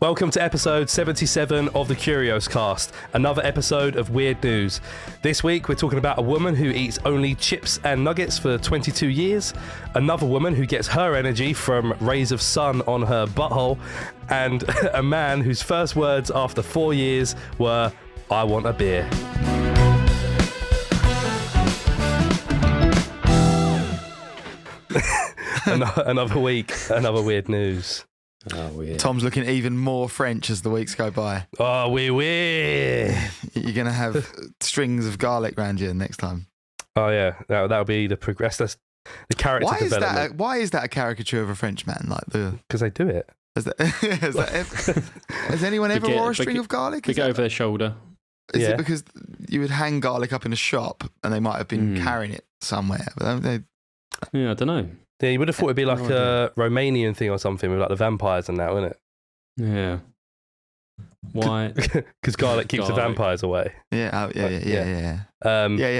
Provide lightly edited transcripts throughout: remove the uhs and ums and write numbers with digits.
Welcome to episode 77 of the Curios Cast, another episode of Weird News. This week we're talking about a woman who eats only chips and nuggets for 22 years, another woman who gets her energy from rays of sun on her butthole, and a man whose first words after 4 years were, "I want a beer." Another week, another weird news. Oh, weird. Tom's looking even more French as the weeks go by. Oh, oui. You're going to have strings of garlic around you next time. Oh, yeah. That'll be the progress. That's the character development. Why is that a caricature of a Frenchman? Because they do it. Has anyone ever wore a string of garlic? They go over their shoulder. Is it because you would hang garlic up in a shop and they might have been carrying it somewhere? But Yeah, I don't know. Yeah, you would have thought it'd be like a Romanian thing or something with like the vampires and that, wouldn't it? Yeah. Why? Because garlic keeps the vampires away. Yeah. Yeah,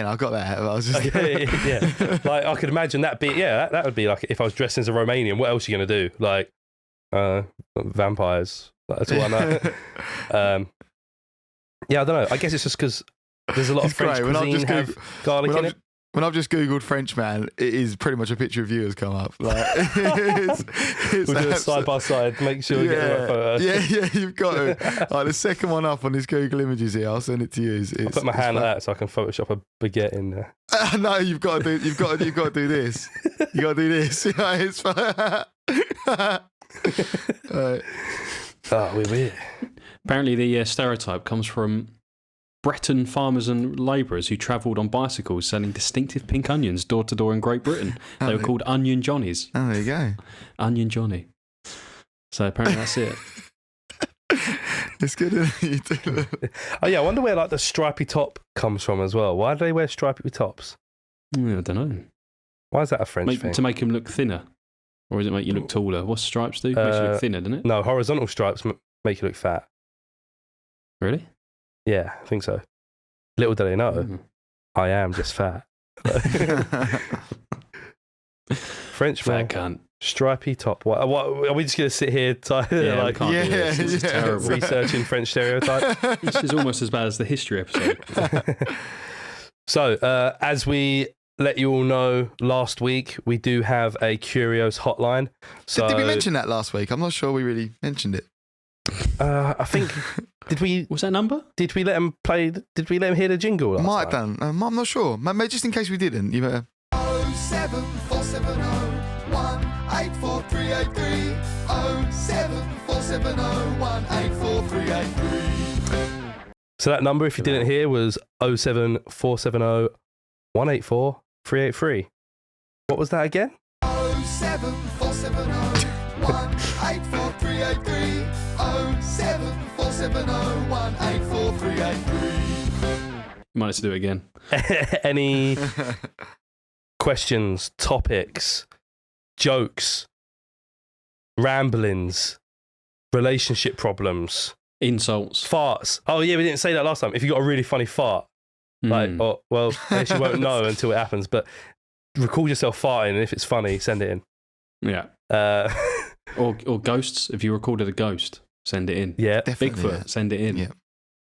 I've got that. I was just yeah. Like I could imagine that be that would be like if I was dressed as a Romanian. What else are you gonna do? Like vampires. That's all I know. Yeah, I don't know. I guess it's just because there's a lot of French cuisine have garlic in it. When I've just Googled Frenchman, it is pretty much a picture of you has come up. Like, we'll do it side by side, make sure we get the right photo. Yeah, you've got to. Like, the second one up on this Google Images here, I'll send it to you. I'll put my hand like that so I can Photoshop a baguette in there. No, you've got to do this. You got to do this. It's fine. Right. Oh, weird. Apparently, the stereotype comes from Breton farmers and labourers who travelled on bicycles selling distinctive pink onions door to door in Great Britain. They were called Onion Johnnies. Oh, there you go. Onion Johnny. So apparently that's it. It's good, isn't it? Oh yeah, I wonder where like the stripy top comes from as well. Why do they wear stripy tops? I don't know. Why is that a French thing? To make them look thinner? Or does it make you look taller? What stripes do? Makes you look thinner, doesn't it? No, horizontal stripes make you look fat. Really? Yeah, I think so. Little do they know, I am just fat. French fat cunt. Stripy top. What are we just going to sit here This is terrible. Researching French stereotypes? This is almost as bad as the history episode. So, as we let you all know, last week we do have a Curios hotline. So, did we mention that last week? I'm not sure we really mentioned it. I think... Did we? What's that number? Did we let him play? Did we let him hear the jingle last Might have time? done. I'm not sure. Maybe just in case we didn't. You better. 07470 184383 07470 184383. So that number, if you didn't hear, was 07470 184 383. What was that again? 07470 184383 07470 184383. Might have to do it again. Any questions, topics, jokes, ramblings, relationship problems, insults, farts? Oh yeah, we didn't say that last time. If you got a really funny fart, I guess you won't know until it happens. But record yourself farting, and if it's funny, send it in. Yeah. Or ghosts. If you recorded a ghost, send it in. Yeah. Definitely, Bigfoot, send it in.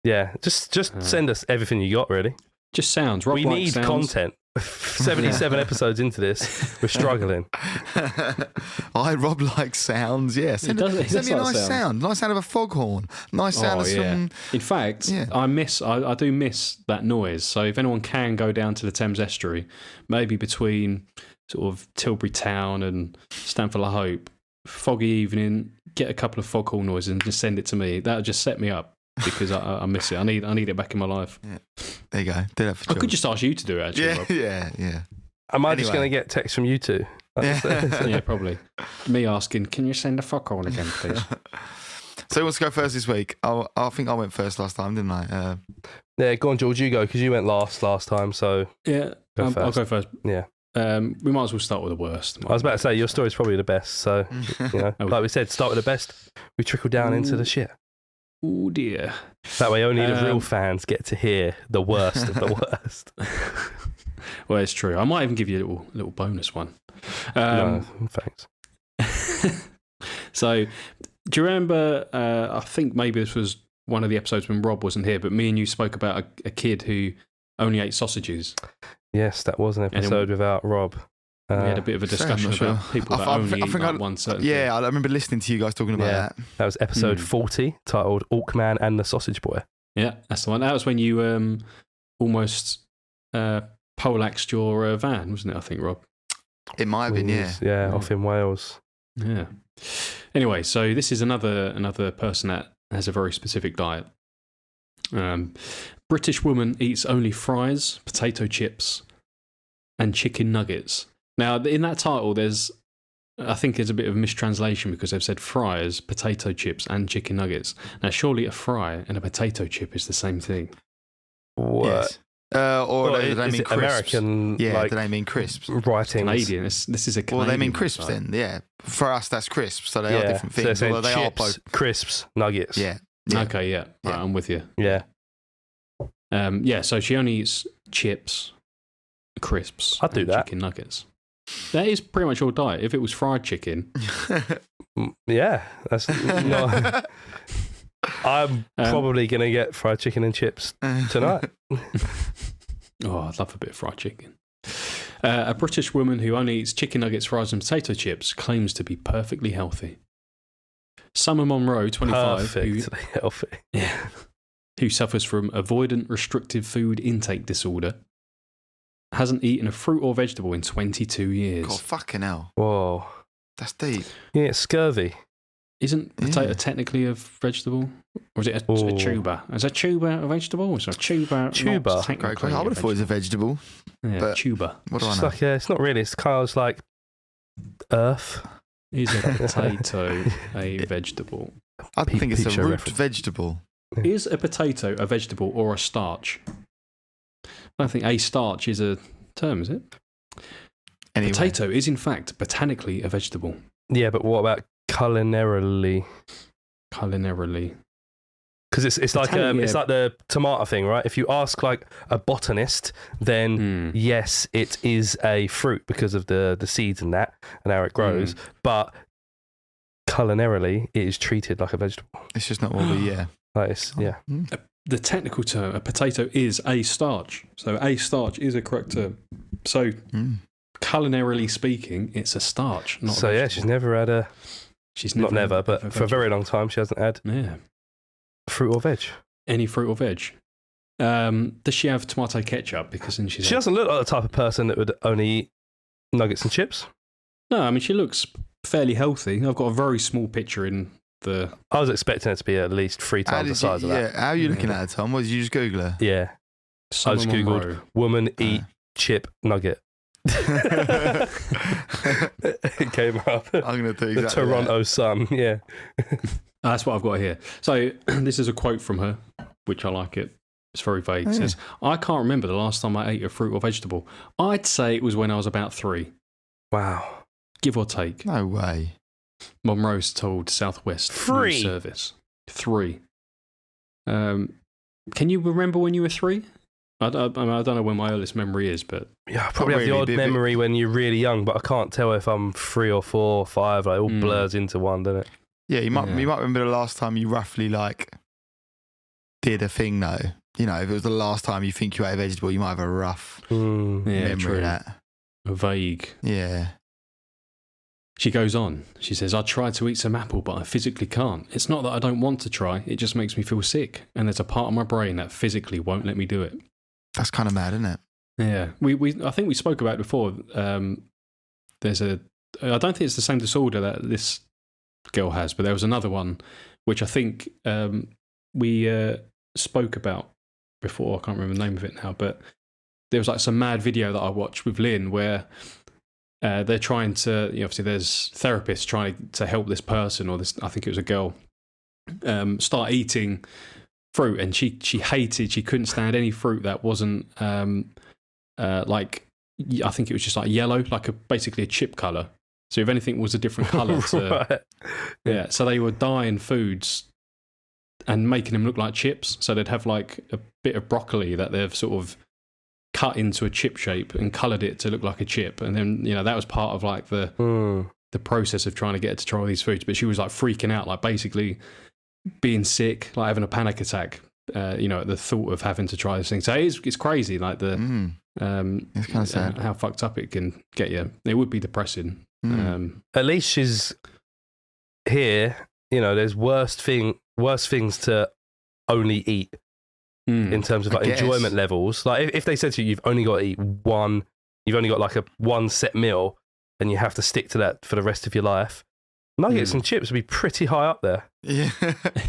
Yeah. Just send us everything you got, really. Just sounds. We need content. 77 episodes into this, we're struggling. Rob likes sounds. Yeah, send me a nice sound. Nice sound of a foghorn. Nice sound of some. In fact, I do miss that noise. So if anyone can go down to the Thames Estuary, maybe between sort of Tilbury Town and Stamford-le-Hope, foggy evening, get a couple of foghorn noises and just send it to me. That'll just set me up. Because I miss it. I need it back in my life. Yeah. There you go. Do that for I could just ask you to do it, actually, Rob. Yeah. Am I just going to get text from you two? Yeah, probably. Me asking, can you send a foghorn again, please? So who wants to go first this week? I think I went first last time, didn't I? Yeah, go on, George, you go, because you went last time, so... Yeah, I'll go first. Yeah. We might as well start with the worst. I was about to say, your story's probably the best, so, like we said, start with the best. We trickle down into the shit. Oh dear. That way only the real fans get to hear the worst of the worst. Well, it's true. I might even give you a little bonus one. No, thanks. So, Do you remember? I think maybe this was one of the episodes when Rob wasn't here, but me and you spoke about a kid who only ate sausages. Yes, that was an episode without Rob. We had a bit of a discussion about people that only eat like one certain thing. I remember listening to you guys talking about that. That was episode 40, titled Orkman and the Sausage Boy. Yeah, that's the one. That was when you almost poleaxed your van, wasn't it, I think, Rob? It might have been, Yeah, off in Wales. Yeah. Anyway, so this is another person that has a very specific diet. British woman eats only fries, potato chips, and chicken nuggets. Now, in that title, I think there's a bit of mistranslation because they've said fries, potato chips, and chicken nuggets. Now, surely a fry and a potato chip is the same thing. What? Yes. Or do they mean crisps? American? Yeah, do they mean crisps? Writing. Canadian. This is a Canadian. Well, they mean crisps website. then, yeah. For us, that's crisps, so they are different things. So although they chips, are both crisps, nuggets. Yeah. Okay, yeah. Right, I'm with you. Yeah. So she only eats chips, crisps, I'd do and that. chicken nuggets. That is pretty much your diet. If it was fried chicken, Yeah, that's not. I'm probably going to get fried chicken and chips tonight. I'd love a bit of fried chicken. A British woman who only eats chicken nuggets, fries, and potato chips claims to be perfectly healthy. Summer Monroe, 25, Perfectly healthy. who suffers from avoidant restrictive food intake disorder, hasn't eaten a fruit or vegetable in 22 years. God, fucking hell. Whoa. That's deep. Yeah, it's scurvy. Isn't potato technically a vegetable? Or is it a tuber? Is a tuber a vegetable? Or is a tuber? Tuber? Great question. I would have thought it was a vegetable. Yeah, but tuber. What do I It's know? like it's not really. It's kind of like earth. Is a potato a vegetable? I think it's a Picture root reference. vegetable. Is a potato a vegetable or a starch? I don't think a starch is a term, is it? Anyway. Potato is in fact botanically a vegetable. Yeah, but what about culinarily? Culinarily. Because it's like it's like the tomato thing, right? If you ask like a botanist, then yes, it is a fruit because of the seeds and that and how it grows. But culinarily, it is treated like a vegetable. It's just not what we, Like it's, yeah. The technical term, a potato is a starch. So a starch is a correct term. So culinarily speaking, it's a starch. Not So a yeah, she's never had a. She's Not never, but for a very long time, she hasn't had fruit or veg. Any fruit or veg. Does she have tomato ketchup? Because then She doesn't look like the type of person that would only eat nuggets and chips. No, I mean she looks fairly healthy. I've got a very small picture in the. I was expecting her to be at least 3 times the size of that. Yeah, how are you looking at her, Tom? What did you just Google her? Yeah. I just googled woman eat chip nugget. It came up. I'm going to do exactly the Toronto Sun. Yeah. That's what I've got here. So this is a quote from her, which I like it. It's very vague. It says, I can't remember the last time I ate a fruit or vegetable. I'd say it was when I was about 3. Wow. Give or take. No way. Monroe's told Southwest 3 News Service. 3. Can you remember when you were 3? I don't know when my earliest memory is, but... Yeah, I probably have the odd memory when you're really young, but I can't tell if I'm 3 or 4 or 5. Like, it all blurs into one, doesn't it? Yeah, you might remember the last time you roughly, like, did a thing, though. You know, if it was the last time you think you ate a vegetable, you might have a rough memory of that. A vague. Yeah. She goes on. She says, I tried to eat some apple, but I physically can't. It's not that I don't want to try. It just makes me feel sick. And there's a part of my brain that physically won't let me do it. That's kind of mad, isn't it? Yeah. I think we spoke about it before. There's I don't think it's the same disorder that this girl has, but there was another one, which I think we spoke about before. I can't remember the name of it now, but there was like some mad video that I watched with Lynn where they're trying to, obviously there's therapists trying to help this person, or this, I think it was a girl, start eating fruit, and she couldn't stand any fruit that wasn't like, I think it was just like yellow, like basically a chip colour. So if anything was a different colour Right. Yeah, so they were dyeing foods and making them look like chips. So they'd have like a bit of broccoli that they've sort of cut into a chip shape and coloured it to look like a chip. And then, that was part of like the the process of trying to get her to try all these foods, but she was like freaking out, like basically being sick, like having a panic attack. At the thought of having to try this thing. So it's crazy, like the it's kind of sad how fucked up it can get you. It would be depressing. At least she's here. There's worse things to only eat in terms of like enjoyment levels. Like if they said to you, you've only got to eat one, you've only got like one set meal, and you have to stick to that for the rest of your life. Nuggets and chips would be pretty high up there. Yeah,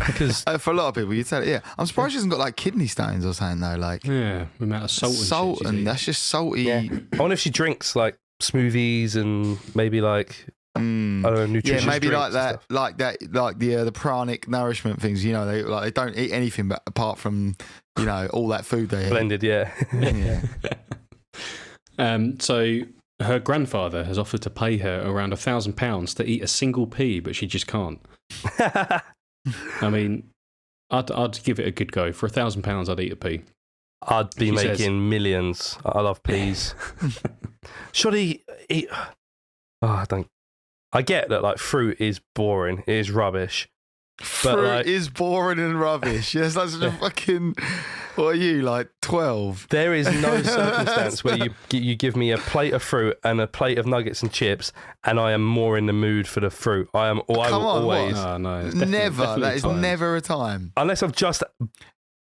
because for a lot of people, you'd say, yeah. I'm surprised she hasn't got like kidney stones or something though. Like, yeah, the amount of salt and that's just salty. Yeah. I wonder if she drinks like smoothies and maybe like I don't know, nutritious maybe drinks like the pranic nourishment things. They don't eat anything but apart from all that food they eat. Blended, yeah. So her grandfather has offered to pay her around £1,000 to eat a single pea, but she just can't. I mean, I'd give it a good go. For £1,000, I'd eat a pea. I'd be making millions. I love peas. Should he eat? I get that like fruit is boring. It is rubbish. Fruit is boring and rubbish. Yes, that's such a fucking. What are you, like 12? There is no circumstance where you give me a plate of fruit and a plate of nuggets and chips, and I am more in the mood for the fruit. I will always. Oh, no, never. That is never a time. Unless I've just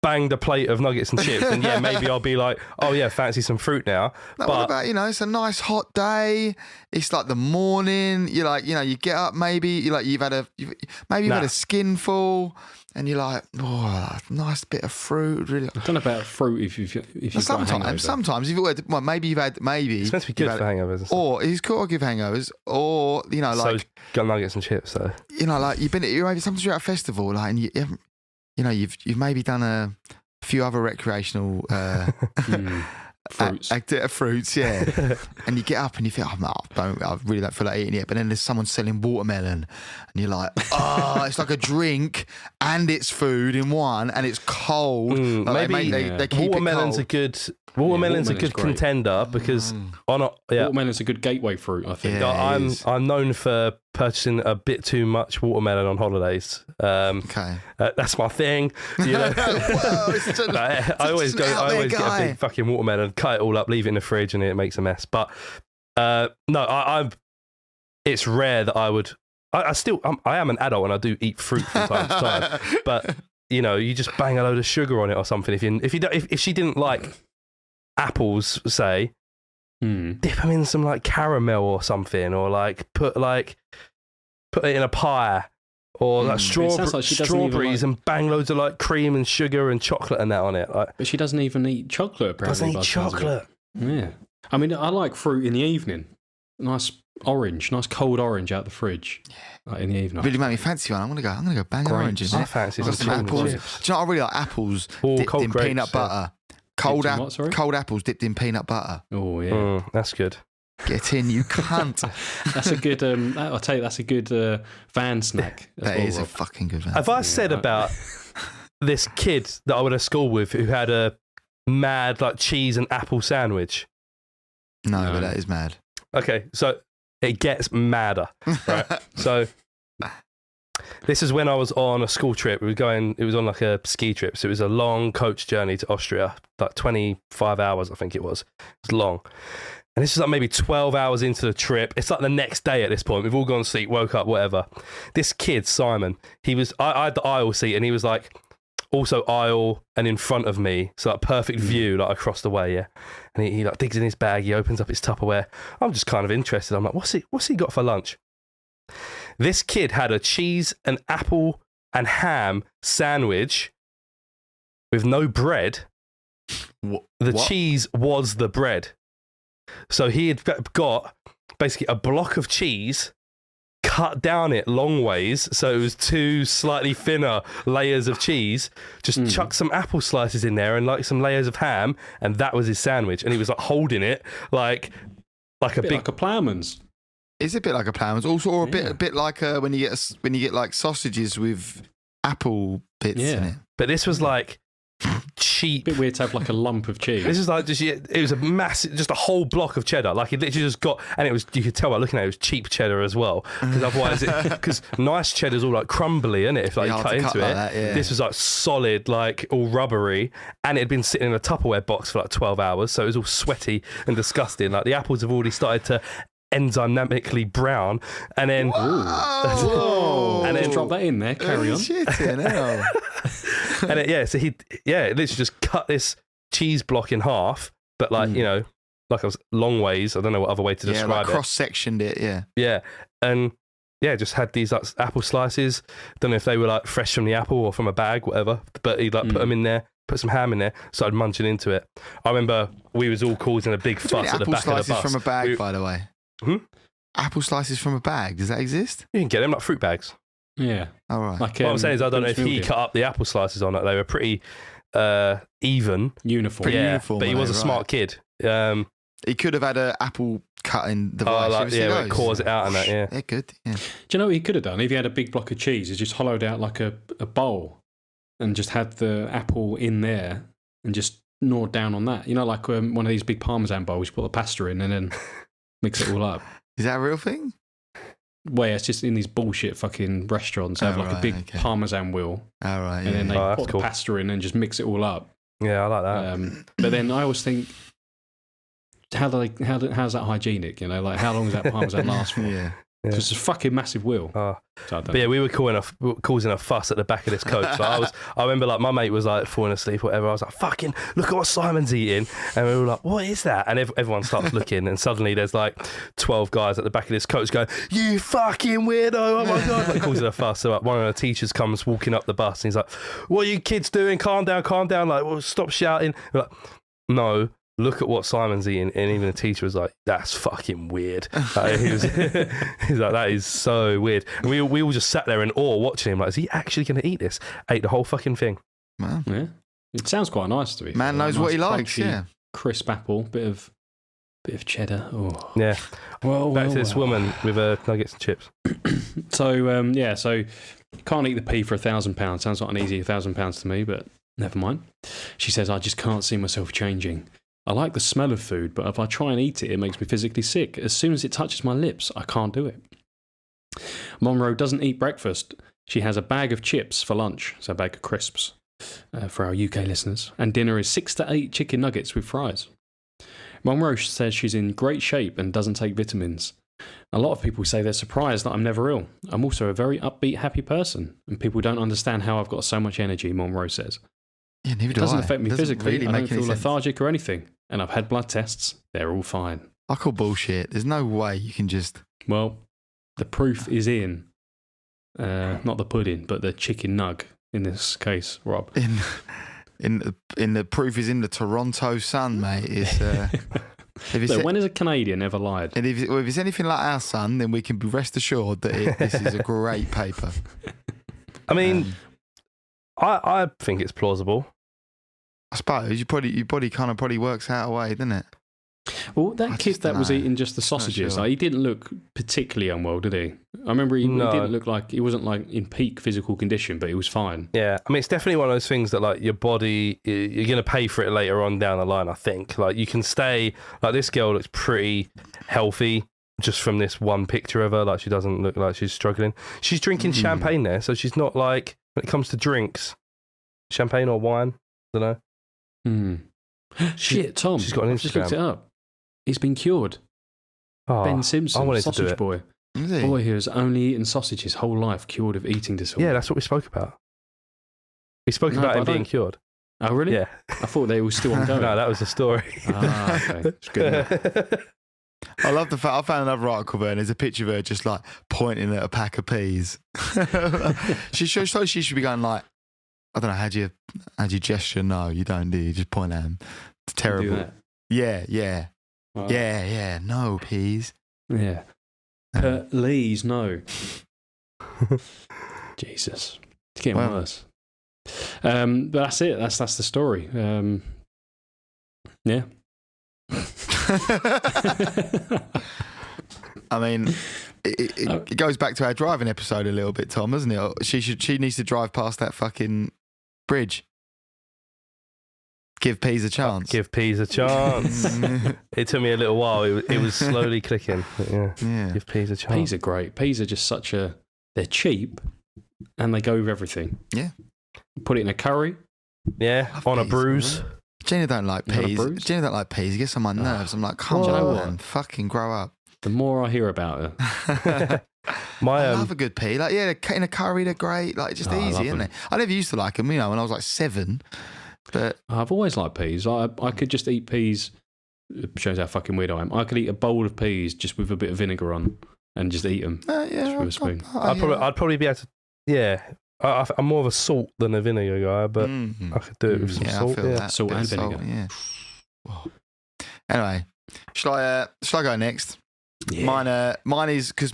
banged a plate of nuggets and chips, and yeah, maybe I'll be like, oh yeah, fancy some fruit now. No, what about, it's a nice hot day. It's like the morning. You're like, you get up maybe. You're like, you've had a skinful. And you're like, oh, nice bit of fruit. Really, I don't know about fruit if you've got a hangover. Sometimes if you've maybe you've had it's meant to be good for hangovers. Or it's got to give hangovers. Or like so got nuggets and chips. So like sometimes you're at a festival, like, and you haven't, you've maybe done a few other recreational fruits, yeah. And you get up and you think, I really don't feel like eating it. But then there's someone selling watermelon, and you're like, it's like a drink and it's food in one, and it's cold. Maybe they keep watermelon's it cold. Watermelon's a good contender because watermelon's a good gateway fruit, I think. Yeah, I'm known for purchasing a bit too much watermelon on holidays. Okay, that's my thing. I always get a big fucking watermelon, cut it all up, leave it in the fridge, and it makes a mess. But it's rare that I would. I am an adult and I do eat fruit from time to time, but you just bang a load of sugar on it or something. If she didn't like apples, say, dip them in some like caramel or something, or like put it in a pie, or like strawberries and bang loads of like cream and sugar and chocolate and that on it. But she doesn't even eat chocolate. Apparently, doesn't eat chocolate. Yeah, I mean, I like fruit in the evening. Nice cold orange out the fridge. Like in the evening. Really made me fancy one. I'm gonna go bang oranges. I fancy some apples. Do you know what I really like? Apples dipped in peanut butter. Cold apples dipped in peanut butter. Oh yeah, that's good. Get in, you cunt. That's a good. I'll tell you, that's a good van snack. That is a fucking good van. Have I said about this kid that I went to school with who had a mad like cheese and apple sandwich? No, but that is mad. Okay, so it gets madder, right? So this is when I was on a school trip. It was on like a ski trip. So it was a long coach journey to Austria, like 25 hours, I think it was. It was long. And this is like maybe 12 hours into the trip. It's like the next day at this point. We've all gone to sleep, woke up, whatever. This kid, Simon, I had the aisle seat, and he was like also aisle and in front of me. So like perfect view, like across the way, yeah. And he like digs in his bag, he opens up his Tupperware. I'm just kind of interested. I'm like, what's he got for lunch? This kid had a cheese and apple and ham sandwich with no bread. The cheese was the bread. So he had got basically a block of cheese, cut down it long ways, so it was two slightly thinner layers of cheese, just chuck some apple slices in there and like some layers of ham, and that was his sandwich. And he was like holding it like a big like a ploughman's. It's a bit like a ploughman's, also, or a bit like when you get like sausages with apple bits in it. But this was like cheap. Bit weird to have like a lump of cheese. This is like it was a massive, just a whole block of cheddar. Like it literally just got, and it was, you could tell by looking at it, it was cheap cheddar as well. Because otherwise, because nice cheddar's all like crumbly, isn't it? If like you cut into it, like that, yeah. this was like solid, like all rubbery, and it had been sitting in a Tupperware box for like 12 hours, so it was all sweaty and disgusting. Like the apples have already started to enzymically brown, and then and then drop that in there. Carry on. And so he literally just cut this cheese block in half, but like like I was long ways. I don't know what other way to describe like it. Cross sectioned it, and just had these like apple slices. Don't know if they were like fresh from the apple or from a bag, whatever. But he'd like put them in there, put some ham in there, started munching into it. I remember we was all causing a big fuss at the back of the bus. Apple slices from a bag, by the way. Apple slices from a bag. Does that exist? You can get them like fruit bags. Yeah. All right. Like, what I'm saying is, I don't know if he cut up the apple slices on it. They were pretty even. Uniform. Uniform, but he was a smart kid. He could have had an apple cutting device. Where it cores it out and that, yeah. They're good, yeah. Do you know what he could have done? If he had a big block of cheese, he just hollowed out like a bowl and just had the apple in there and just gnawed down on that. You know, like one of these big Parmesan bowls, you put the pasta in and then mix it all up. Is that a real thing? Well, yeah, it's just in these bullshit fucking restaurants. They have like a big Parmesan wheel. All right, and then they put the pasta in and just mix it all up. Yeah, I like that. But then I always think, how's that hygienic? You know, like how long does that Parmesan last for? Yeah. It's a fucking massive wheel. But yeah, we were causing a fuss at the back of this coach. Like I remember like my mate was like falling asleep or whatever. I was like, fucking look at what Simon's eating. And we were like, what is that? And everyone starts looking, and suddenly there's like 12 guys at the back of this coach going, you fucking weirdo, oh my God, like causing a fuss. So like one of the teachers comes walking up the bus and he's like, what are you kids doing? Calm down. Like, well, stop shouting. We're like, no. Look at what Simon's eating, and even the teacher was like, "That's fucking weird." Like, he's like, "That is so weird." And we all just sat there in awe watching him. Like, is he actually going to eat this? Ate the whole fucking thing. Man, yeah, it sounds quite nice to me. Man knows what he likes. Yeah, crisp apple, bit of cheddar. Oh, yeah. Back to this woman with nuggets and chips. So can't eat the pea for £1,000. Sounds like an easy £1,000 to me, but never mind. She says, I just can't see myself changing. I like the smell of food, but if I try and eat it, it makes me physically sick. As soon as it touches my lips, I can't do it. Monroe doesn't eat breakfast. She has a bag of chips for lunch, so a bag of crisps for our UK listeners, and dinner is 6 to 8 chicken nuggets with fries. Monroe says she's in great shape and doesn't take vitamins. A lot of people say they're surprised that I'm never ill. I'm also a very upbeat, happy person, and people don't understand how I've got so much energy, Monroe says. Yeah, neither do I. It doesn't affect me physically. Really I don't feel sense. lethargic or anything. And I've had blood tests. They're all fine. I call bullshit. There's no way you can just... Well, the proof is in, not the pudding, but the chicken nug in this case, Rob. In the proof is in the Toronto Sun, mate. It's, when has a Canadian ever lied? And if it's anything like our Sun, then we can be rest assured that this is a great paper. I mean, I think it's plausible. I suppose your body kind of probably works out a way, doesn't it? Well, that kid that was eating just the sausages, like, he didn't look particularly unwell, did he? I remember he didn't look like, he wasn't like in peak physical condition, but he was fine. Yeah, I mean, it's definitely one of those things that like your body, you're going to pay for it later on down the line, I think. Like you can stay, like this girl looks pretty healthy just from this one picture of her. Like she doesn't look like she's struggling. She's drinking champagne there, so she's not like, when it comes to drinks, champagne or wine, I don't know. Shit, Tom. She's got an Instagram. Just looked it up. He's been cured. Ben Simpson, sausage boy. Is he? Boy who has only eaten sausage his whole life, cured of eating disorder. Yeah, that's what we spoke about. We spoke about him being cured. Oh, really? Yeah. I thought they were still ongoing. No, that was the story. Okay. It's good enough. I love the fact I found another article there and there's a picture of her just like pointing at a pack of peas. she should be going like, I don't know, how do you gesture? No, you don't, do you? Just point at them. It's terrible. Yeah. Wow. Yeah. No, peas. Yeah. Please, no. Jesus. It's getting worse. But that's it. That's the story. Yeah. I mean, it goes back to our driving episode a little bit, Tom, doesn't it? She needs to drive past that fucking bridge. Give peas a chance. Give peas a chance. It took me a little while. It was slowly clicking. But Yeah. Give peas a chance. Peas are great. Peas are just they're cheap and they go with everything. Yeah. Put it in a curry. Yeah, Love on a peas, bruise. Jenny don't like You want a peas. bruise? Jenny don't like peas. It gets on my nerves. I'm like, come Do you know on, what? fucking grow up. The more I hear about it, My I love a good pea. Like, yeah, in a curry, they're great. Like, just Oh, I easy, love isn't them. it? I never used to like them, when I was like 7. But I've always liked peas. I could just eat peas. It shows how fucking weird I am. I could eat a bowl of peas just with a bit of vinegar on and just eat them. yeah, Just with a spoon. I'd probably be able to. Yeah, I'm more of a salt than a vinegar guy, but I could do it with some yeah, salt. I feel Yeah. that. Salt Bit and of vinegar. yeah. Whoa. Anyway, shall I go next? Yeah. Mine is because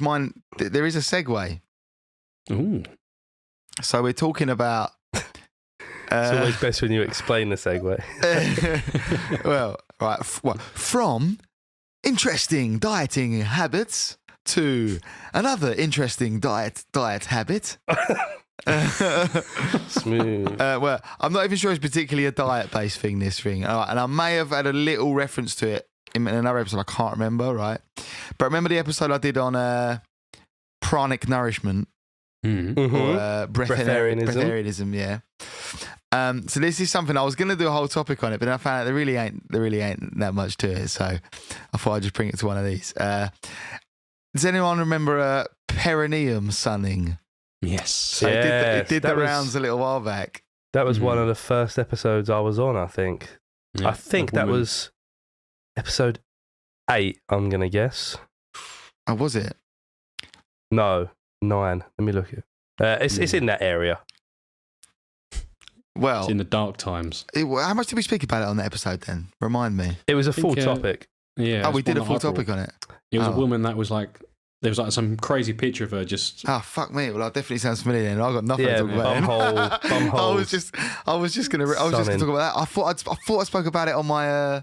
there is a segue. Ooh. So we're talking about. It's always best when you explain the segue. Well, right. From interesting dieting habits to another interesting diet habit. Smooth. Well, I'm not even sure it's particularly a diet-based thing, this thing. All right, and I may have had a little reference to it in another episode. I can't remember, right? But remember the episode I did on pranic nourishment Mm. or Breatharianism. breatharianism, yeah. So this is something I was going to do a whole topic on it, but then I found out there really ain't that much to it. So I thought I'd just bring it to one of these. Does anyone remember perineum sunning? Yes. So Yes, it did that the was- rounds a little while back. That was one of the first episodes I was on, I think. Yeah, I think the that woman. was episode 8, I'm going to guess. Oh, was it? No, 9. Let me look at it's in that area. Well, It's in the dark times. how much did we speak about it on that episode then? Remind me. It was a full think, topic. Yeah. Oh, it's we did one a full that I brought. topic on it. It was Oh. a woman that was like, there was like some crazy picture of her just. Oh, fuck me. Well, that definitely sounds familiar then. I've got nothing Yeah, to talk about. bumhole. I was just going to talk about that. I thought I spoke about it on my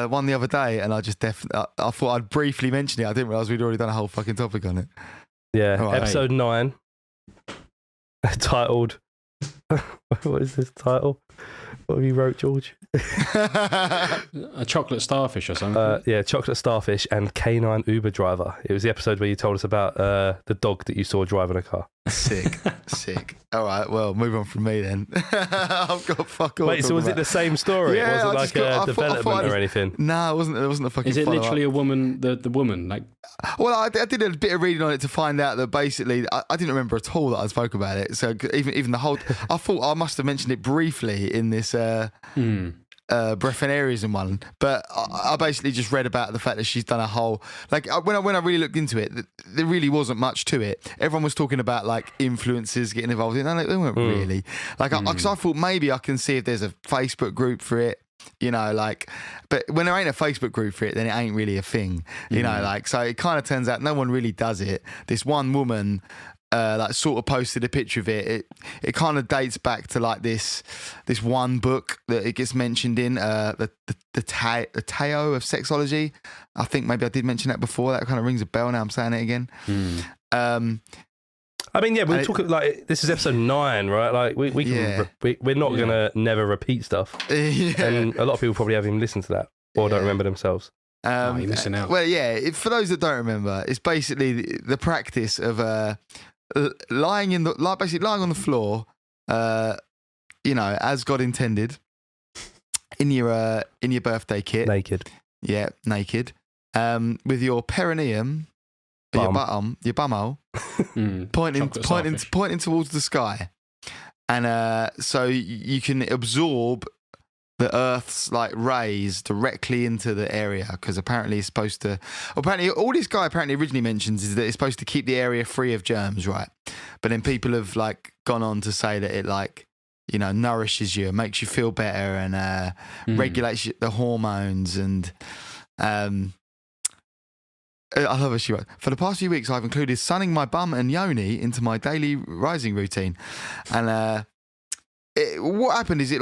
one the other day, and I thought I'd briefly mention it. I didn't realise we'd already done a whole fucking topic on it. Yeah, All right. episode 9, titled. What is this title? What have you wrote, George? A chocolate starfish or something. Yeah, chocolate starfish and canine Uber driver. It was the episode where you told us about the dog that you saw driving a car. Sick. All right, well, move on from me then. I've got fuck all. Wait, so was it the same story? Yeah, it wasn't I like just got- I a thought- development I'd- or anything? No, it wasn't a fucking. Is it follow-up. literally a woman, the woman? Like, Well, I did a bit of reading on it to find out that basically I didn't remember at all that I spoke about it. So even the whole, I thought I must have mentioned it briefly in this breatharianism one, but I basically just read about the fact that she's done a whole when I really looked into it, there really wasn't much to it. Everyone was talking about like influencers getting involved in it. No, they weren't really. Because I thought maybe I can see if there's a Facebook group for it. You know, but when there ain't a Facebook group for it, then it ain't really a thing. You know, so it kind of turns out no one really does it. This one woman, sort of posted a picture of it. It kind of dates back to like this one book that it gets mentioned in, the Tao of Sexology. I think maybe I did mention that before. That kind of rings a bell now. I'm saying it again. I mean, yeah, we're talking like this is episode 9, right? Like we can Yeah. we're not gonna never repeat stuff, Yeah. and a lot of people probably haven't even listened to that or don't remember themselves. you're missing out. Well, yeah. For those that don't remember, it's basically the practice of lying basically lying on the floor, as God intended, in your birthday kit, Naked. yeah, naked, with your perineum, your bumhole, pointing towards the sky, and so you can absorb the Earth's like rays directly into the area, because apparently it's supposed to. Apparently, all this guy originally mentions is that it's supposed to keep the area free of germs, right? But then people have like gone on to say that it nourishes you, makes you feel better, and regulates the hormones. And I love what she wrote. For the past few weeks, I've included sunning my bum and yoni into my daily rising routine, and. What happened is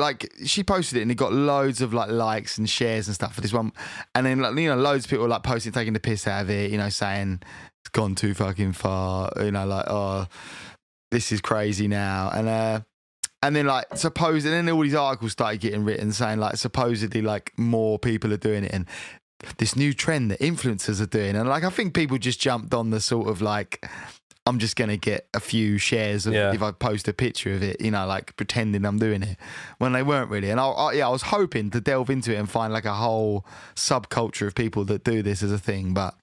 she posted it and it got loads of likes and shares and stuff for this one, and then loads of people posting taking the piss out of it, saying it's gone too fucking far, oh, this is crazy now, and And then like and then all these articles started getting written saying like supposedly like more people are doing it and this new trend that influencers are doing. And like I think people just jumped on the sort of like, I'm just going to get a few shares if I post a picture of it, you know, like pretending I'm doing it when they weren't really. And I was hoping to delve into it and find like a whole subculture of people that do this as a thing. But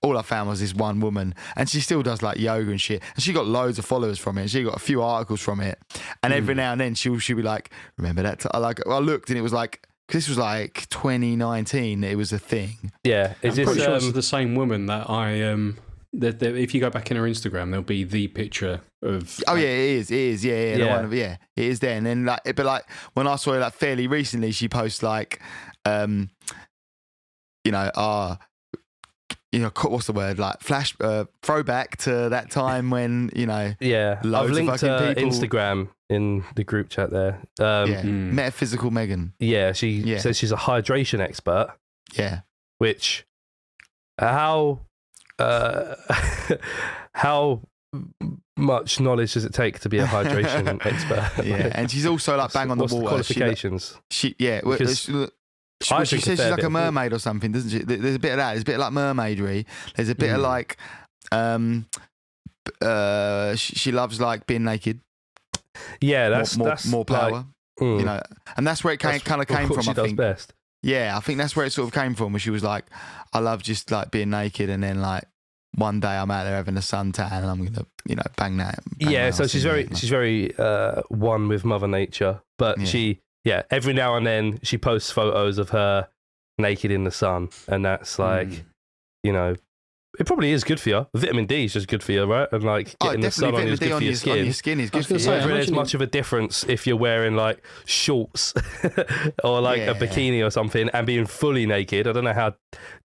all I found was this one woman, and she still does like yoga and shit. And she got loads of followers from it. And she got a few articles from it. And every now and then she'll be like, remember that? I looked and it was like, because this was like 2019, it was a thing. Yeah. I'm pretty sure it's the same woman that if you go back in her Instagram, there'll be the picture of. Oh yeah, it is. Yeah. It is there. And then but like when I saw her like fairly recently, she posts like, what's the word? Like flash throwback to that time when I've linked her Instagram in the group chat there. Metaphysical Megan. Yeah, she says she's a hydration expert. Yeah, which how much knowledge does it take to be a hydration expert? Yeah, and she's also like bang on the water. water. Qualifications. She says she's like a mermaid or something, doesn't she? There's a bit of that. There's a bit of like mermaidery. There's a bit of like, she loves like being naked. Yeah, that's more power. Like, and that's where it kind of came from. She does best. Yeah, I think that's where it sort of came from. Where she was like, I love just like being naked, and then like one day I'm out there having a suntan, and I'm gonna bang that. So she's very one with Mother Nature, but she. Yeah, every now and then she posts photos of her naked in the sun, and that's like, it probably is good for you. Vitamin D is just good for you, right? And like getting the sun on you is good for your skin. On your skin is good for you. Whether there's much of a difference if you're wearing like shorts or like a bikini or something and being fully naked. I don't know how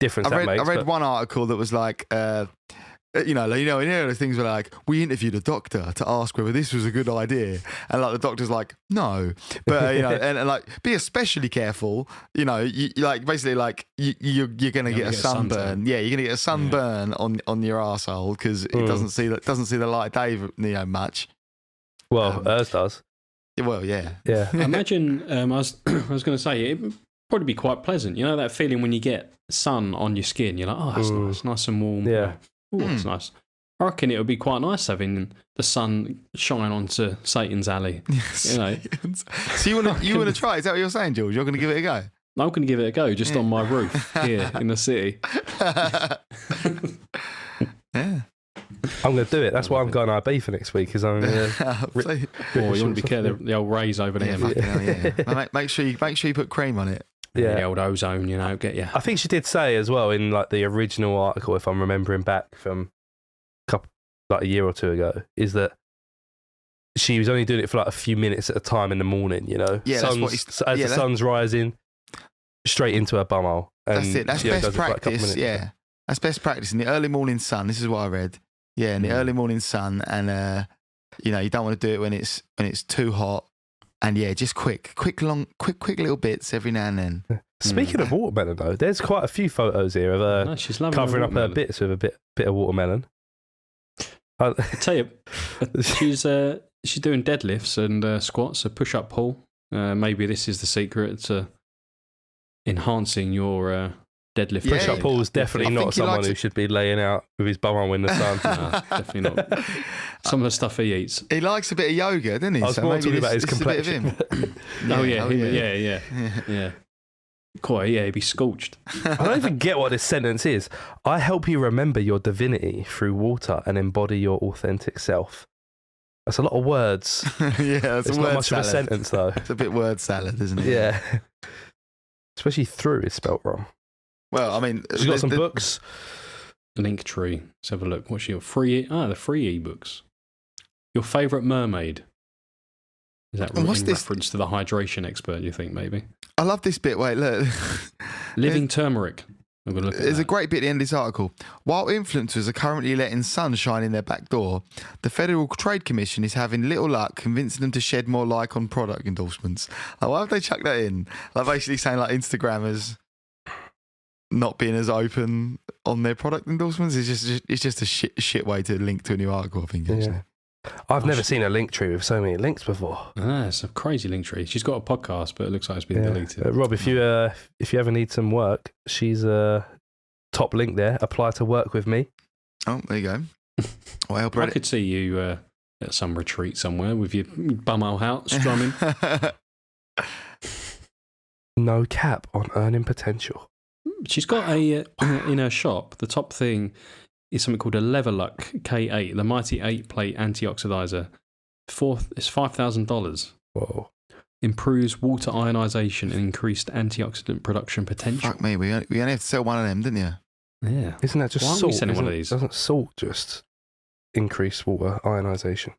different that makes. I read one article that was like, those things were like, we interviewed a doctor to ask whether this was a good idea, and like the doctor's like, no, but and like be especially careful, you're gonna get a sunburn. Yeah, you're gonna get a sunburn on your arsehole because it doesn't see the light of day much. Well, hers does. Well, yeah. Imagine I was going to say it'd probably be quite pleasant. You know that feeling when you get sun on your skin. You're like, oh, that's nice and warm. Yeah. Oh, that's nice. I reckon it would be quite nice having the sun shine onto Satan's alley. So you want to try? Is that what you're saying, George? You're going to give it a go? I'm going to give it a go just on my roof here in the city. Yeah. I'm going to do it. That's why I'm going IB for next week. Because I'm going to. You want to be careful the old rays over there. Yeah. Make sure you put cream on it. Yeah, the old ozone, get you. I think she did say as well in like the original article, if I'm remembering back from a year or two ago, is that she was only doing it for like a few minutes at a time in the morning. Yeah, the sun's rising, straight into her bumhole. That's it. That's best practice. Yeah, that's best practice in the early morning sun. This is what I read. Yeah, in the early morning sun, and you don't want to do it when it's too hot. And yeah, just quick little bits every now and then. Speaking of watermelon, though, there's quite a few photos here of her covering up her bits with a bit of watermelon. I tell you, she's doing deadlifts and squats, a push-up pull. Maybe this is the secret to enhancing your deadlift. Push-up pull is definitely not someone who should be laying out with his bum in the sun. No, definitely not. Some of the stuff he eats. He likes a bit of yoga, doesn't he? I was more talking about his complexion. Yeah. Quite, he'd be scorched. I don't even get what this sentence is. I help you remember your divinity through water and embody your authentic self. That's a lot of words. It's not much of a sentence, though. It's a bit word salad, isn't it? Yeah. Especially through is spelt wrong. Well, I mean, she's got some books. Linktree. Let's have a look. What's your free? The free ebooks. Your favourite mermaid. Is that in reference to the hydration expert? You think maybe? I love this bit. Wait, look. Living turmeric. There's a great bit at the end of this article. While influencers are currently letting sun shine in their back door, the Federal Trade Commission is having little luck convincing them to shed more light on product endorsements. Like, why have they chucked that in? Like basically saying like Instagrammers not being as open on their product endorsements is just a shit way to link to a new article, I think. Actually. I've never seen a link tree with so many links before. It's a crazy link tree. She's got a podcast, but it looks like it's been deleted. Rob, if you ever need some work, she's top link there. Apply to work with me. Oh, there you go. Well, I could see you at some retreat somewhere with your bumhole out strumming. No cap on earning potential. She's got a in her shop. The top thing is something called a Leverluck K8, the mighty 8-plate antioxidizer. It's $5,000. Whoa! Improves water ionization and increased antioxidant production potential. Fuck me, we only have to sell one of them, didn't you? Yeah. Isn't that just Why aren't salt? we selling one of these? Doesn't salt just increase water ionization?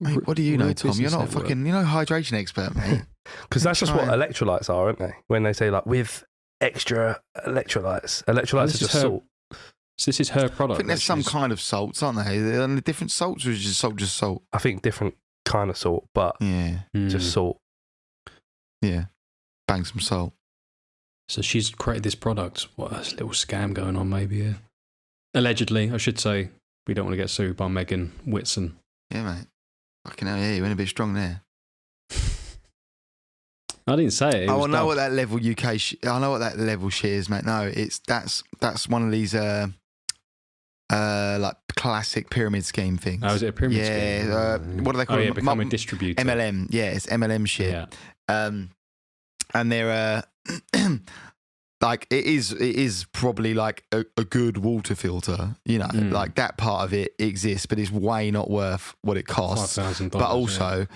Mate, what do you know, Real Tom? You're not a business fucking, hydration expert, mate. Because that's just what electrolytes are, aren't they? When they say like with extra electrolytes, electrolytes are just salt. So this is her I product. think there's some kind of salts, aren't they? Are there different salts, or is just salt? I think different kind of salt, but Yeah, just salt. yeah. Bang some salt. So she's created this product. What, there's a little scam going on maybe here. Allegedly, I should say. We don't want to get sued by Megan Whitson. Yeah, mate. Fucking hell, yeah, you went a bit strong there. I didn't say it. I know what that level UK. I know what that level shit is, mate. No, that's one of these like classic pyramid scheme things. Oh, is it a pyramid scheme? Yeah. What do they call it? Become a distributor. MLM. Yeah, it's MLM shit. Yeah. And they're like it is probably like a good water filter, like that part of it exists, but it's way not worth what it costs. $5,000. But also,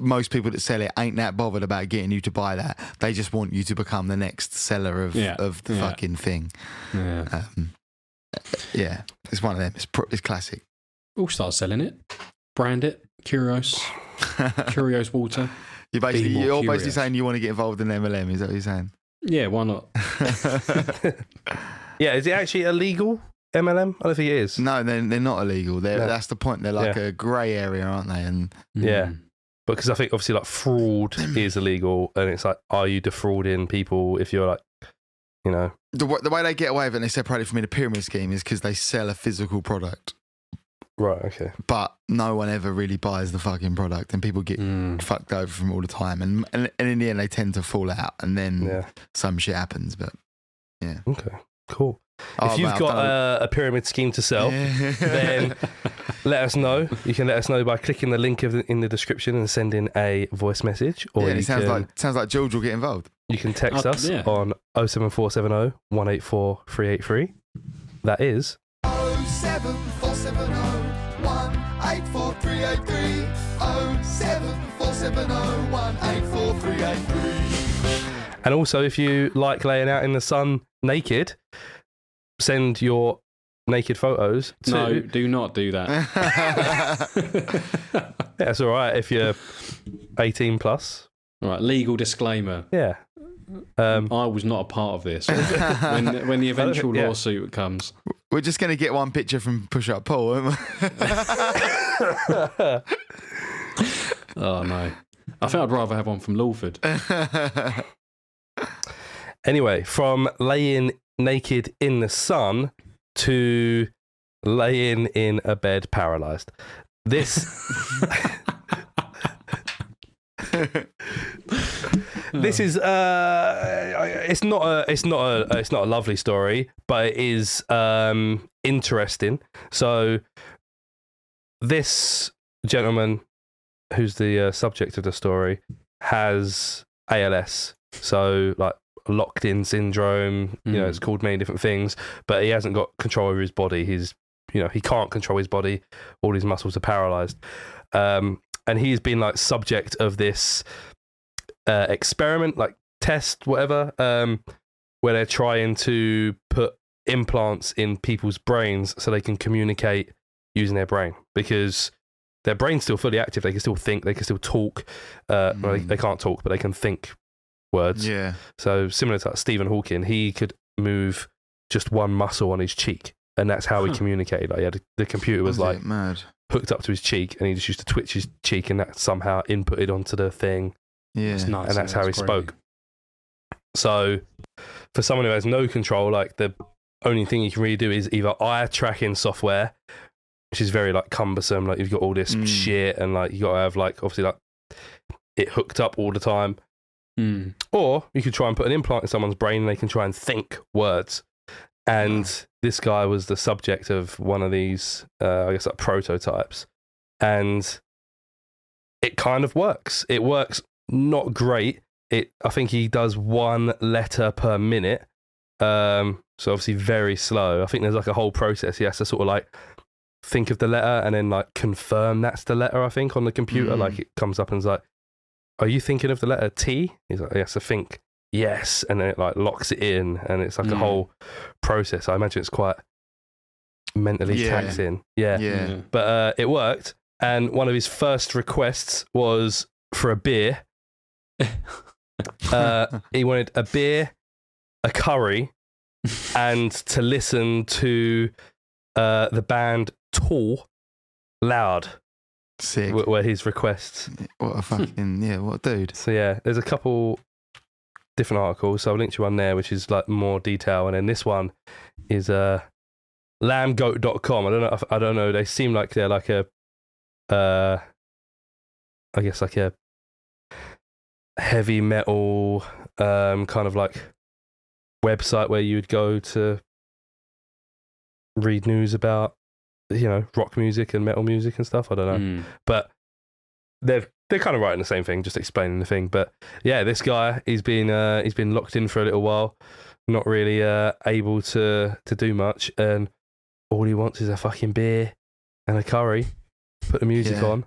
most people that sell it ain't that bothered about getting you to buy that. They just want you to become the next seller of the fucking thing. Yeah. Yeah, it's one of them. It's classic. We'll start selling it. Brand it. Curios water. You're basically saying you want to get involved in MLM. Is that what you're saying? Yeah, why not? Yeah, is it actually illegal, MLM? I don't think it is. No, they're not illegal. That's the point. They're like a grey area, aren't they? And yeah, because I think obviously like fraud is illegal, and it's like, are you defrauding people if you're like, the way they get away with it and they separate it from in a pyramid scheme is because they sell a physical product. Right, okay. But no one ever really buys the fucking product, and people get fucked over from all the time. And in the end, they tend to fall out, and then some shit happens. But yeah. Okay, cool. If you've got a pyramid scheme to sell, then let us know. You can let us know by clicking the link in the description and sending a voice message. Or it sounds like George will get involved. You can text us on 07470 184 383. That is 07470 184 383. 07470 184 383. And also, if you like laying out in the sun naked, send your naked photos to... No, do not do that. Yeah, it's all right if you're 18 plus. All right, legal disclaimer. Yeah. I was not a part of this. when the eventual lawsuit comes. We're just going to get one picture from Push Up Paul, aren't we? Oh, no. I think I'd rather have one from Lawford. Anyway, from laying naked in the sun to laying in a bed paralysed. This this is it's not a lovely story, but it is interesting. So this gentleman, who's the subject of the story, has ALS. So like locked in syndrome, it's called many different things, but he hasn't got control over his body. He can't control his body. All his muscles are paralyzed. And he's been like subject of this experiment, like test, whatever, where they're trying to put implants in people's brains so they can communicate using their brain, because their brain's still fully active. They can still think, they can still talk. Well, they can't talk, but they can think words. Yeah. So similar to Stephen Hawking, he could move just one muscle on his cheek, and that's how he communicated. Like, the computer was like mad. hooked up to his cheek, and he just used to twitch his cheek, and that somehow inputted onto the thing. Yeah. That's nuts, And that's how he crazy. spoke. So for someone who has no control, like the only thing you can really do is either eye tracking software, which is very like cumbersome. Like you've got all this shit, and like you got to have like obviously like it hooked up all the time. Or you could try and put an implant in someone's brain, and they can try and think words. And this guy was the subject of one of these, I guess, like prototypes, and it kind of works. It works not great. I think he does 1 letter per minute. So obviously very slow. I think there's like a whole process. He has to sort of like think of the letter and then like confirm that's the letter, I think, on the computer. Like it comes up and it's like, are you thinking of the letter T? He's like, he has to think yes. And then it like locks it in, and it's like a whole process. I imagine it's quite mentally taxing. Yeah. But it worked. And one of his first requests was for a beer. He wanted a beer, a curry, and to listen to the band Tool loud. Sick. Were his requests. What a fucking, what a dude. So yeah, there's a couple different articles. So I'll link you one there, which is like more detail. And then this one is lambgoat.com. I don't know. They seem like they're like a, I guess like a heavy metal kind of like website where you would go to read news about, you know, rock music and metal music and stuff. I don't know, but they're kind of writing the same thing, just explaining the thing. But yeah, this guy, he's been locked in for a little while, not really able to do much, and all he wants is a fucking beer and a curry. Put the music on.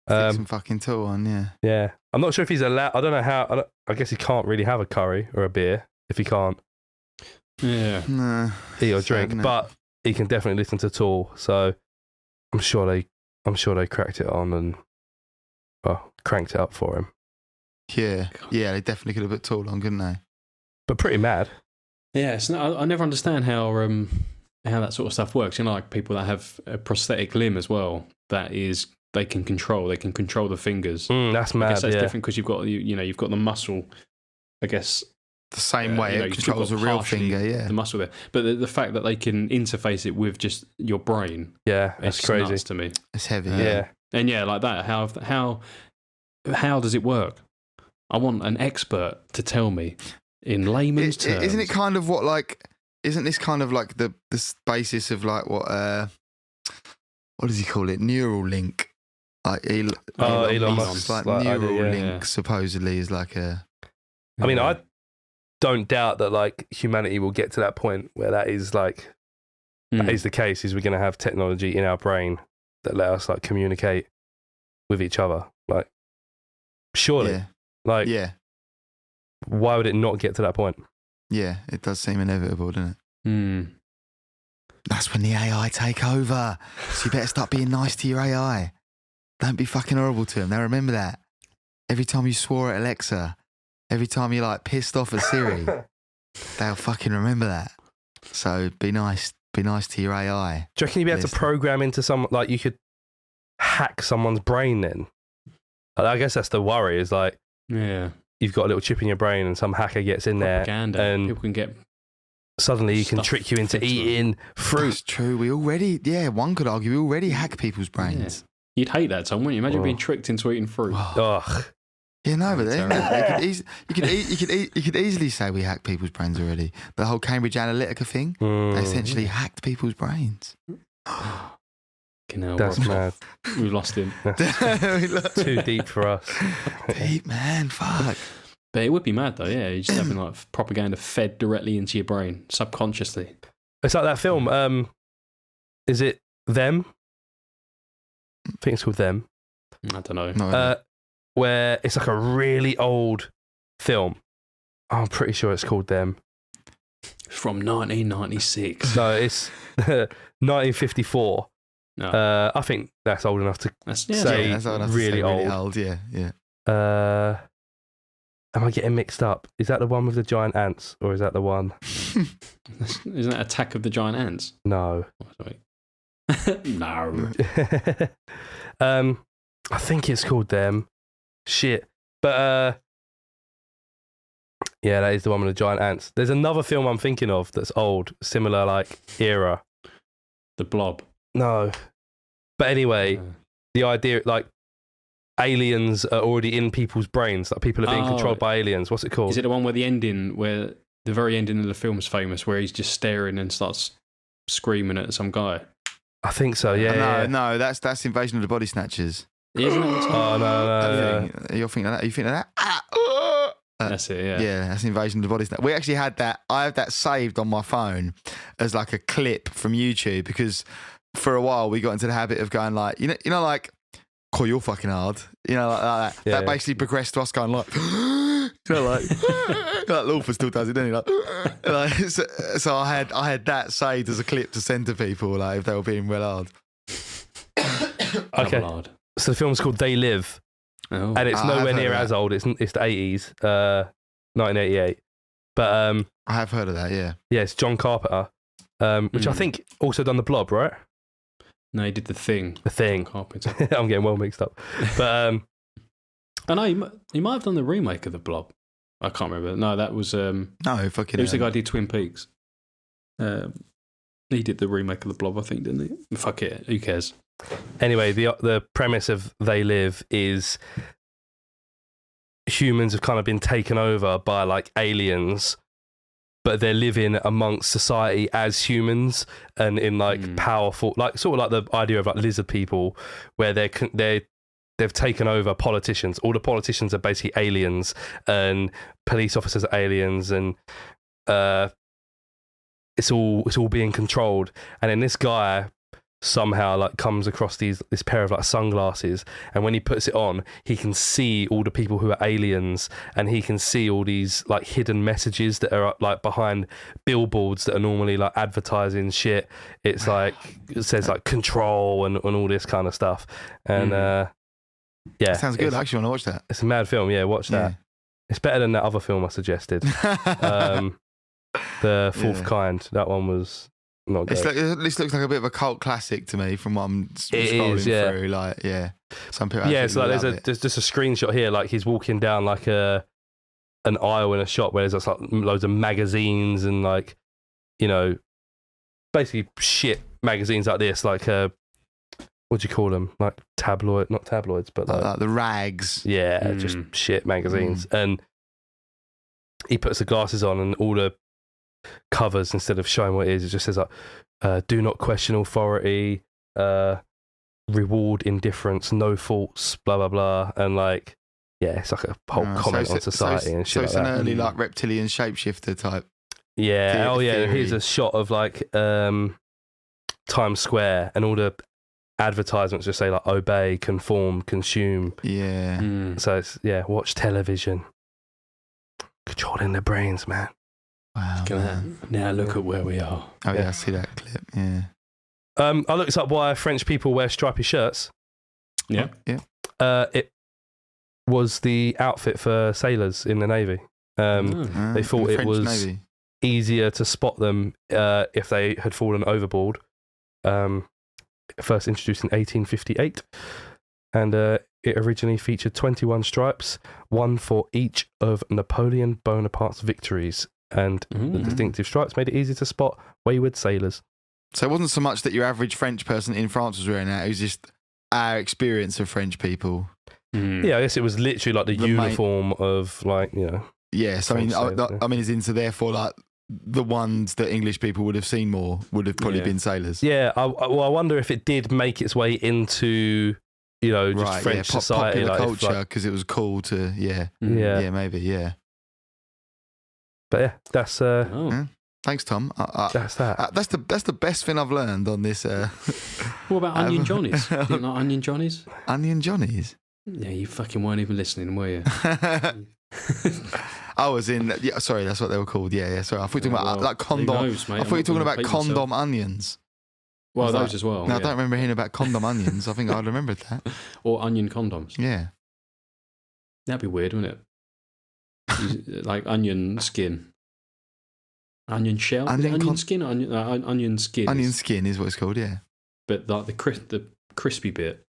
Stick some fucking Tool on, yeah. I'm not sure if he's allowed. I don't know how. I guess he can't really have a curry or a beer if he can't. Yeah. Eat or drink, but he can definitely listen to Tool. So I'm sure they cracked it on and cranked it up for him. Yeah, they definitely could have put Tool on, couldn't they? But pretty mad. Yeah, I never understand how that sort of stuff works. You know, like people that have a prosthetic limb as well. That is, they can control the fingers. That's mad. I guess that's different because you've got the muscle. I guess the same way it controls a real finger. The muscle there, but the fact that they can interface it with just your brain. Yeah, that's crazy nuts to me. It's heavy. Yeah, and like that. How does it work? I want an expert to tell me in layman's terms. Isn't it kind of what like? Isn't this kind of like the basis of like what does he call it? Neural link. Like Elon Musk's like neural link supposedly is like a. I mean, I don't doubt that like humanity will get to that point where that is like that is the case. Is we're going to have technology in our brain that let us like communicate with each other. Like, surely, why would it not get to that point? Yeah, it does seem inevitable, doesn't it? That's when the AI take over. So you better start being nice to your AI. Don't be fucking horrible to them. Now remember that. Every time you swore at Alexa, every time you like pissed off at Siri, they'll fucking remember that. So be nice to your AI. Do you reckon you'd be able to program into some, like you could hack someone's brain then? I guess that's the worry is like, you've got a little chip in your brain and some hacker gets in propaganda. There and people can get suddenly you can trick you into eating fruit. That's true. One could argue we already hack people's brains. Yeah. You'd hate that, Tom, wouldn't you? Imagine being tricked into eating fruit. Ugh. Yeah, no, but you could easily say we hacked people's brains already. The whole Cambridge Analytica thing, they essentially hacked people's brains. That's mad. We lost him. Too deep for us. Deep, man. Fuck. But it would be mad though, yeah. You're just having like propaganda fed directly into your brain, subconsciously. It's like that film. Is it Them? I think it's called Them. I don't know. Where it's like a really old film. I'm pretty sure it's called Them. From 1996. No, it's 1954. No. I think that's old enough to say that's old enough really to say old. Really old. Yeah. Am I getting mixed up? Is that the one with the giant ants, or is that the one? Isn't that Attack of the Giant Ants? No. Oh, sorry. No. I think it's called Them. Shit. But yeah, that is the one with the giant ants. There's another film I'm thinking of that's old, similar like era. The Blob. No. But anyway, the idea, like, aliens are already in people's brains. Like, people are being controlled by aliens. What's it called? Is it the one where the very ending of the film's famous, where he's just staring and starts screaming at some guy? I think so. Yeah. No, that's Invasion of the Body Snatchers. Isn't it? Oh no. You're thinking of that? Are you thinking of that? That's it. Yeah. Yeah, that's Invasion of the Body Snatchers. We actually had that. I have that saved on my phone as like a clip from YouTube, because for a while we got into the habit of going like, you know, like, "Cool, you're fucking hard," you know, like that. Yeah, that basically progressed to us going like, you know, like Lawford still does it, doesn't he? Like so I had that saved as a clip to send to people, like, if they were being well hard. Okay. Hard. So the film's called They Live, Oh. and it's nowhere near as old. It's the 80s, 1988. But I have heard of that. Yeah. yeah, it's John Carpenter, which I think also done The Blob, right? No, he did The Thing. The Thing. Carpenter. I'm getting well mixed up. But I know he might have done the remake of The Blob. I can't remember. No, that was No, fucking. it was the guy who did Twin Peaks. He did the remake of The Blob, I think, didn't he? Fuck it, who cares? anyway, the premise of They Live is humans have kind of been taken over by like aliens, but they're living amongst society as humans and in like powerful, like sort of like the idea of like lizard people, where they've taken over politicians. All the politicians are basically aliens, and police officers are aliens, and it's all being controlled. And then this guy somehow like comes across this pair of like sunglasses, and when he puts it on, he can see all the people who are aliens, and he can see all these like hidden messages that are like behind billboards that are normally like advertising shit. It's like it says like control and all this kind of stuff. And yeah, sounds good. I actually want to watch that. It's a mad film. Yeah, watch that. Yeah. It's better than that other film I suggested. The Fourth Kind. That one was not good. This looks like a bit of a cult classic to me from what I'm scrolling through. Like, yeah, some people. Yeah, so like there's just a screenshot here. Like he's walking down like an aisle in a shop where there's like loads of magazines and like, you know, basically shit magazines like this. Like what do you call them? Like not tabloids, but like the rags. Yeah, just shit magazines. And he puts the glasses on, and all the covers, instead of showing what it is, it just says like, do not question authority, reward indifference, no faults, blah blah blah. And like, yeah, it's like a whole comment on society and shit. So it's like an that. early like reptilian shapeshifter type. Yeah. Theory. Here's a shot of like Times Square, and all the advertisements just say like obey, conform, consume. Yeah. So it's watch television, controlling their brains, man. Wow. Now look at where we are. Oh yeah, I see that clip. Yeah. I looked up why French people wear stripy shirts. Yeah. It was the outfit for sailors in the Navy. They thought it was Navy. easier to spot them if they had fallen overboard. First introduced in 1858. And it originally featured 21 stripes, one for each of Napoleon Bonaparte's victories. And the distinctive stripes made it easy to spot wayward sailors. So it wasn't so much that your average French person in France was wearing that, it was just our experience of French people. Yeah, I guess it was literally like the uniform of like, you know. Yes, I mean, it's into therefore like the ones that English people would have seen more would have probably been sailors. Yeah, I wonder if it did make its way into, you know, just French society. Popular like, culture, because it was cool to, yeah, maybe, yeah. But yeah, that's Thanks, Tom. that's that. That's the best thing I've learned on this. What about Onion Johnnies? You didn't like Onion Johnnies? Onion Johnnies? Yeah, you fucking weren't even listening, were you? I was in. Yeah, sorry, that's what they were called. Yeah. Sorry, I thought you were talking about like condom. Knows, mate? I thought you were talking about condom onions. Well, those as well. No, I don't remember hearing about condom onions. I think I'd remembered that. Or onion condoms. Yeah. That'd be weird, wouldn't it? Like onion skin. Onion shell? Onion skin? Onion skin. Onion skin is what it's called, yeah. But like the crispy bit,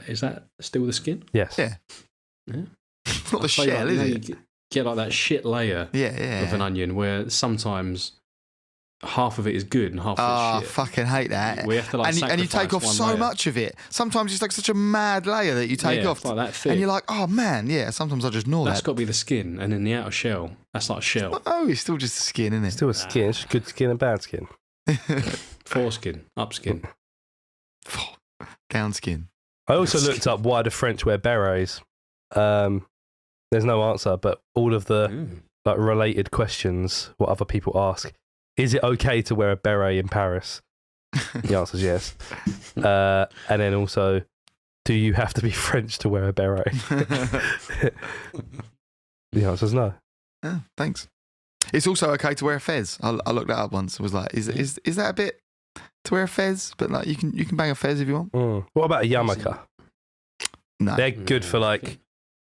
is that still the skin? Yes. Yeah. It's not the shell, like, is it? You get like that shit layer of an onion where sometimes half of it is good and half of I it's shit. fucking hate that. We have to like and you take off sacrifice so one layer. much of it. Sometimes it's like such a mad layer that you take Yeah, off, it's like that thick. and you're like, oh man, yeah. Sometimes I just ignore That's that. got to be the skin, and then the outer shell. That's like a shell. Oh, it's still just the skin, isn't it? Still a skin. It's good skin and bad skin. Foreskin, upskin. Down skin. I also looked up why the French wear berets. There's no answer, but all of the like related questions, what other people ask. Is it okay to wear a beret in Paris? The answer is yes. And then also, do you have to be French to wear a beret? The answer is no. Oh, thanks. It's also okay to wear a fez. I looked that up once. I was like, is that a bit to wear a fez? But like, you can bang a fez if you want. What about a yarmulke? No. They're good for like,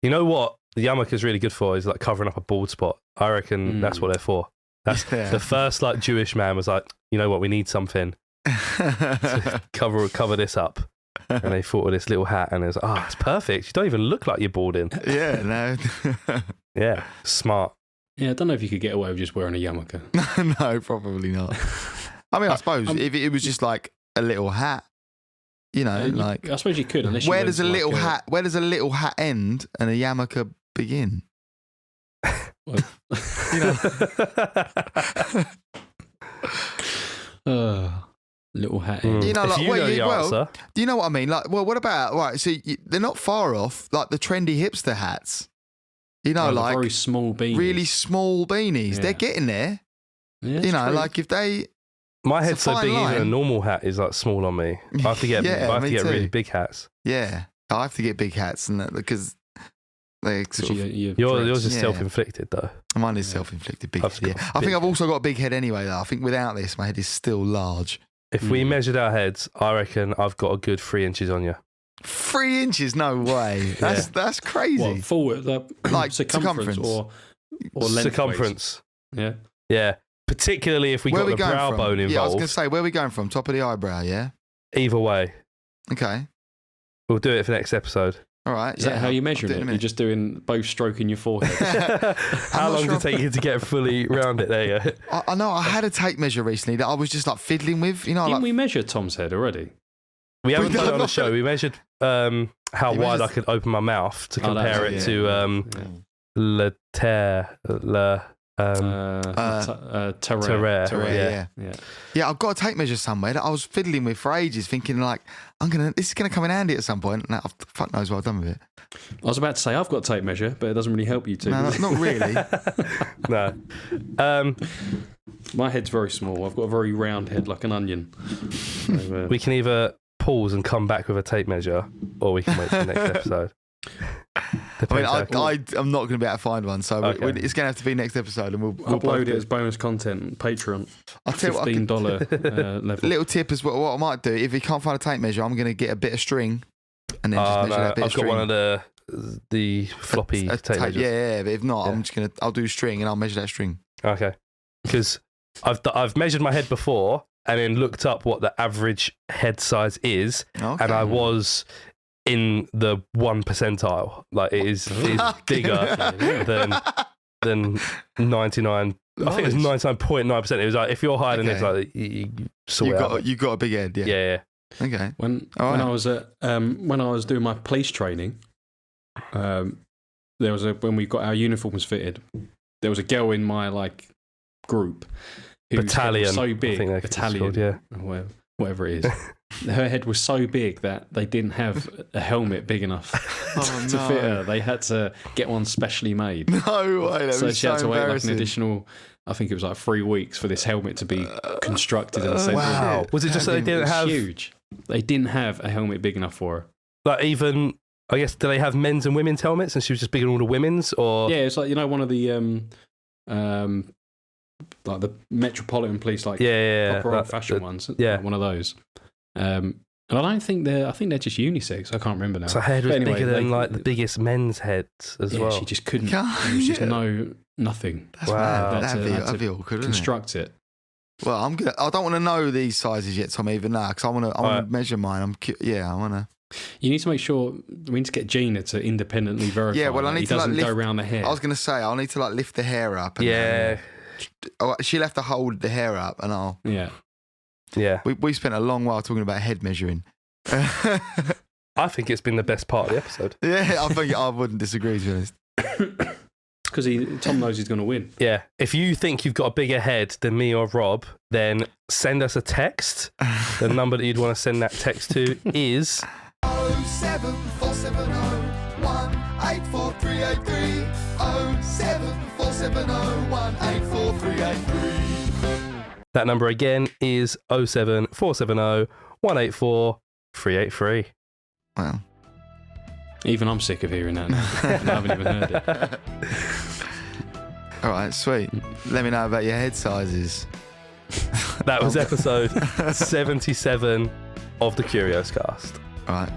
you know what the yarmulke is really good for is like covering up a bald spot. I reckon that's what they're for. That's the first like Jewish man was like, you know what, we need something to cover this up. And they thought of this little hat and it was like, it's perfect. You don't even look like you're balding. Yeah, no. Yeah, smart. Yeah, I don't know if you could get away with just wearing a yarmulke. No, probably not. I mean, I suppose if it was just like a little hat, you know, like I suppose you could. Unless where you does a went to, little like, hat? Where does a little hat end and a yarmulke begin? You know, little hat. You know, If like you know the answer. do you know what I mean? Like, well, what about right? So they're not far off, like the trendy hipster hats. You know, like very small beanies. really small beanies. Yeah. They're getting there. Yeah, You know, true. like if they. My It's head's a so fine big, even a line. normal hat is like small on me. I have to get, Yeah, I have to me get really too. big hats. Yeah, I have to get big hats and that because they sort of, Yours is Yeah. self-inflicted though. mine is self-inflicted big I've head. Yeah. got a I think big I've also got a big head anyway. Though I think without this, my head is still large. If we measured our heads, I reckon I've got a good 3 inches on you. 3 inches? No way. That's crazy. What, forward, Like circumference or lengthways? Circumference. Yeah. Yeah. Particularly if we Where got are the we going brow from? bone involved. Yeah, I was going to say, where are we going from? Top of the eyebrow, yeah? Either way. Okay. We'll do it for next episode. All right. Is that how you measure it? You're just doing both stroking your forehead. How long did it take you to get fully round it? There you go. I know. I had a tape measure recently that I was just like fiddling with. You know, Didn't like we measure Tom's head already? We haven't We done it on the don't- show. We measured how You wide measured- I could open my mouth to Oh, that's compare it, it yeah. to Le Terre. Terraire. Terraire, Yeah. Yeah, I've got a tape measure somewhere that I was fiddling with for ages, thinking like, this is gonna come in handy at some point. Now, fuck knows what I've done with it. I was about to say I've got tape measure, but it doesn't really help you too. No, does it? not really. No. My head's very small. I've got a very round head like an onion. So, We can either pause and come back with a tape measure, or we can wait for the next episode. I mean, I'm not going to be able to find one, so Okay. it's going to have to be next episode, and we'll upload both it do as bonus content on Patreon. I'll tell you what, I could- $15 level. little tip is what I might do. If you can't find a tape measure, I'm going to get a bit of string, and then just measure that bit I've of got string. one of the floppy A tape measures. yeah, but if not, Yeah. I'll do string and I'll measure that string. Okay. Because I've measured my head before and then looked up what the average head size is, Okay. and I was in the 1 percentile. Like it is bigger than 99. I think it was 99.9%. It was like if you're higher than this, Okay. like you sort it out. You got a big head, yeah. Yeah. Okay. When All right. I was at when I was doing my police training, there was when we got our uniforms fitted, there was a girl in my like group whose head was Battalion. so I big, think that's battalion, called, yeah. or whatever it is. Her head was so big that they didn't have a helmet big enough Oh, to no. fit her. They had to get one specially made. No way. That So was she had to wait like an embarrassing. additional, I think it was like 3 weeks for this helmet to be constructed and sent. Wow. Was it just that they It didn't was have huge. They didn't have a helmet big enough for her. like even? I guess do they have men's and women's helmets, and she was just bigger than all the women's, or Yeah, it's like, you know, one of the like the Metropolitan Police, like yeah, proper old fashioned ones. yeah. One of those. And I don't think I think they're just unisex. I can't remember now. So her head was But anyway, bigger than they- like the biggest men's heads as yeah, well. she just couldn't. God, There was just yeah. nothing. That's Wow. mad. That's That'd be awkward, wouldn't it? Construct it. Well, I don't want to know these sizes yet, Tom. Even now, because I want to Right. measure mine. I want to. You need to make sure. We need to get Gina to independently verify. Yeah, well, I that need he to, like, doesn't lift- go around the hair. I was going to say I'll need to like lift the hair up. And Yeah, she'll have to hold the hair up, and I'll. Yeah. Yeah. We spent a long while talking about head measuring. I think it's been the best part of the episode. Yeah, I wouldn't disagree, to be honest. Because Tom knows he's going to win. Yeah. If you think you've got a bigger head than me or Rob, then send us a text. The number that you'd want to send that text to is 07470184383. 07470184383. that number again is 07470 184 383. Well, Even I'm sick of hearing that now. I haven't even heard it. all right, sweet. Let me know about your head sizes. That was episode 77 of the Curious Cast. All right.